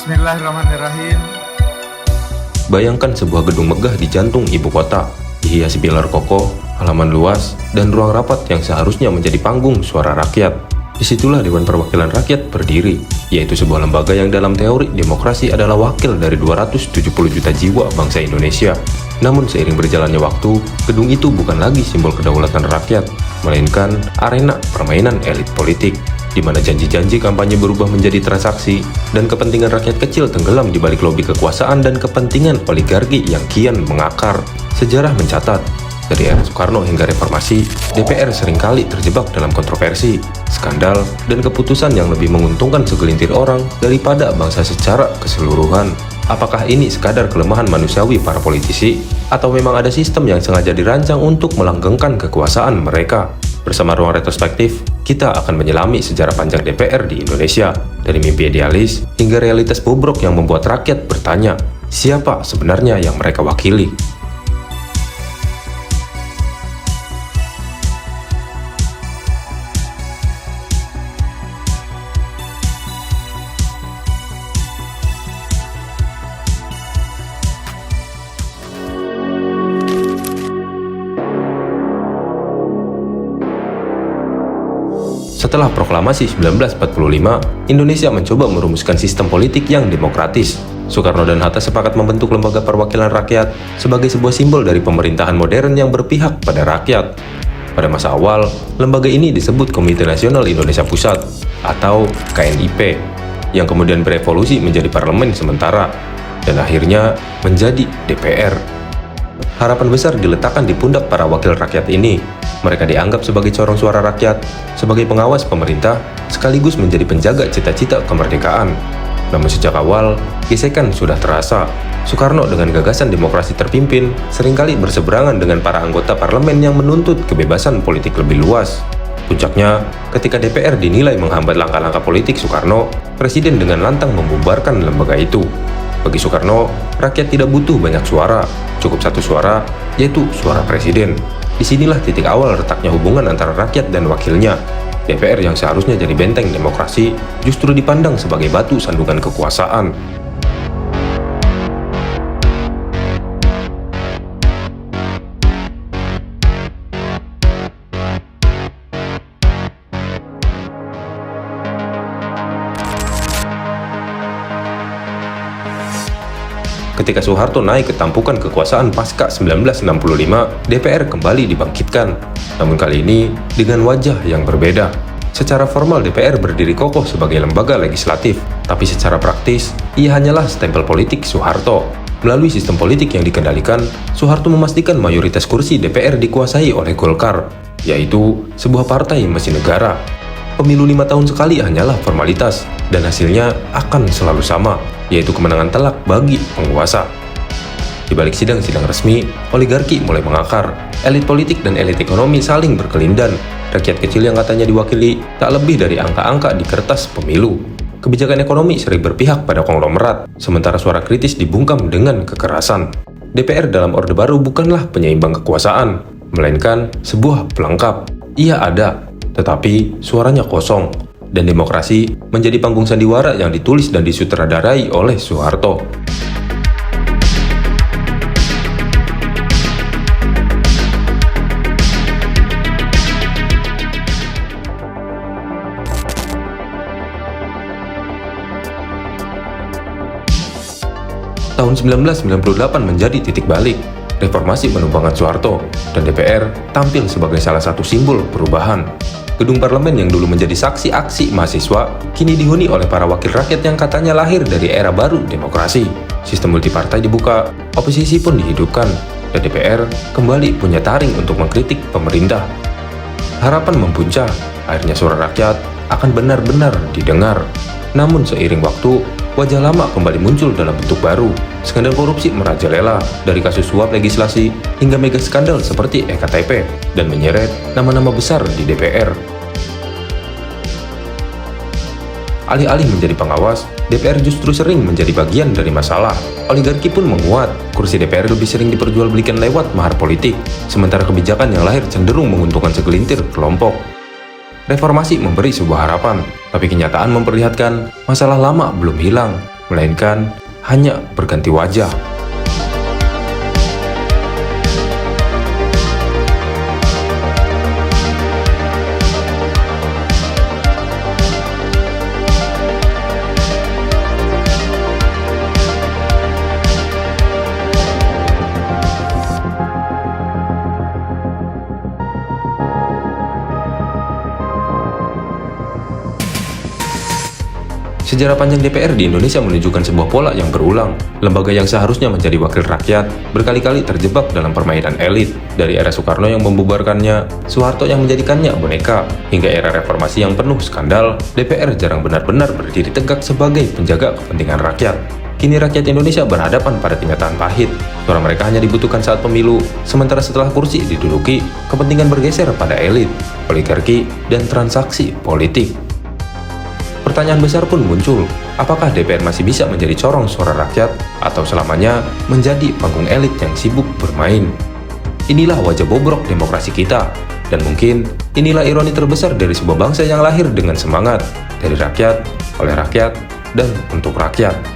Bismillahirrahmanirrahim. Bayangkan sebuah gedung megah di jantung ibu kota, dihiasi pilar kokoh, halaman luas, dan ruang rapat yang seharusnya menjadi panggung suara rakyat. Disitulah Dewan Perwakilan Rakyat berdiri, yaitu sebuah lembaga yang dalam teori demokrasi adalah wakil dari 270 juta jiwa bangsa Indonesia. Namun seiring berjalannya waktu, gedung itu bukan lagi simbol kedaulatan rakyat, melainkan arena permainan elit politik, di mana janji-janji kampanye berubah menjadi transaksi, dan kepentingan rakyat kecil tenggelam di balik lobi kekuasaan dan kepentingan oligarki yang kian mengakar. Sejarah mencatat, dari era Soekarno hingga reformasi, DPR seringkali terjebak dalam kontroversi, skandal, dan keputusan yang lebih menguntungkan segelintir orang daripada bangsa secara keseluruhan. Apakah ini sekadar kelemahan manusiawi para politisi, atau memang ada sistem yang sengaja dirancang untuk melanggengkan kekuasaan mereka? Bersama Ruang Retrospektif, kita akan menyelami sejarah panjang DPR di Indonesia, dari mimpi idealis hingga realitas bobrok yang membuat rakyat bertanya, siapa sebenarnya yang mereka wakili? Setelah proklamasi 1945, Indonesia mencoba merumuskan sistem politik yang demokratis. Soekarno dan Hatta sepakat membentuk Lembaga Perwakilan Rakyat sebagai sebuah simbol dari pemerintahan modern yang berpihak pada rakyat. Pada masa awal, lembaga ini disebut Komite Nasional Indonesia Pusat atau KNIP, yang kemudian berevolusi menjadi parlemen sementara dan akhirnya menjadi DPR. Harapan besar diletakkan di pundak para wakil rakyat ini. Mereka dianggap sebagai corong suara rakyat, sebagai pengawas pemerintah, sekaligus menjadi penjaga cita-cita kemerdekaan. Namun sejak awal, gesekan sudah terasa. Soekarno dengan gagasan demokrasi terpimpin, seringkali berseberangan dengan para anggota parlemen yang menuntut kebebasan politik lebih luas. Puncaknya, ketika DPR dinilai menghambat langkah-langkah politik Soekarno, Presiden dengan lantang membubarkan lembaga itu. Bagi Soekarno, rakyat tidak butuh banyak suara, cukup satu suara, yaitu suara Presiden. Disinilah titik awal retaknya hubungan antara rakyat dan wakilnya. DPR yang seharusnya jadi benteng demokrasi, justru dipandang sebagai batu sandungan kekuasaan. Ketika Soeharto naik ke tampukan kekuasaan pasca 1965, DPR kembali dibangkitkan. Namun kali ini dengan wajah yang berbeda. Secara formal DPR berdiri kokoh sebagai lembaga legislatif, tapi secara praktis, ia hanyalah stempel politik Soeharto. Melalui sistem politik yang dikendalikan, Soeharto memastikan mayoritas kursi DPR dikuasai oleh Golkar, yaitu sebuah partai mesin negara. Pemilu 5 tahun sekali hanyalah formalitas, dan hasilnya akan selalu sama, yaitu kemenangan telak bagi penguasa. Di balik sidang-sidang resmi, oligarki mulai mengakar. Elit politik dan elit ekonomi saling berkelindan. Rakyat kecil yang katanya diwakili tak lebih dari angka-angka di kertas pemilu. Kebijakan ekonomi sering berpihak pada konglomerat, sementara suara kritis dibungkam dengan kekerasan. DPR dalam Orde Baru bukanlah penyeimbang kekuasaan, melainkan sebuah pelengkap. Ia ada, tetapi suaranya kosong, dan demokrasi menjadi panggung sandiwara yang ditulis dan disutradarai oleh Soeharto. Tahun 1998 menjadi titik balik. Reformasi menumpangkan Soeharto, dan DPR tampil sebagai salah satu simbol perubahan. Gedung parlemen yang dulu menjadi saksi aksi mahasiswa, kini dihuni oleh para wakil rakyat yang katanya lahir dari era baru demokrasi. Sistem multipartai dibuka, oposisi pun dihidupkan, dan DPR kembali punya taring untuk mengkritik pemerintah. Harapan mempuncak, akhirnya suara rakyat akan benar-benar didengar. Namun seiring waktu, wajah lama kembali muncul dalam bentuk baru. Skandal korupsi merajalela, dari kasus suap legislasi hingga mega skandal seperti EKTP, dan menyeret nama-nama besar di DPR. Alih-alih menjadi pengawas, DPR justru sering menjadi bagian dari masalah. Oligarki pun menguat, kursi DPR lebih sering diperjualbelikan lewat mahar politik, sementara kebijakan yang lahir cenderung menguntungkan segelintir kelompok. Reformasi memberi sebuah harapan, tapi kenyataan memperlihatkan masalah lama belum hilang. melainkan hanya berganti wajah. Sejarah panjang DPR di Indonesia menunjukkan sebuah pola yang berulang. Lembaga yang seharusnya menjadi wakil rakyat berkali-kali terjebak dalam permainan elit. Dari era Soekarno yang membubarkannya, Soeharto yang menjadikannya boneka, hingga era reformasi yang penuh skandal, DPR jarang benar-benar berdiri tegak sebagai penjaga kepentingan rakyat. Kini rakyat Indonesia berhadapan pada kenyataan pahit. Suara mereka hanya dibutuhkan saat pemilu, sementara setelah kursi diduduki, kepentingan bergeser pada elit, oligarki, dan transaksi politik. Pertanyaan besar pun muncul, apakah DPR masih bisa menjadi corong suara rakyat atau selamanya menjadi panggung elit yang sibuk bermain? Inilah wajah bobrok demokrasi kita, dan mungkin inilah ironi terbesar dari sebuah bangsa yang lahir dengan semangat, dari rakyat, oleh rakyat, dan untuk rakyat.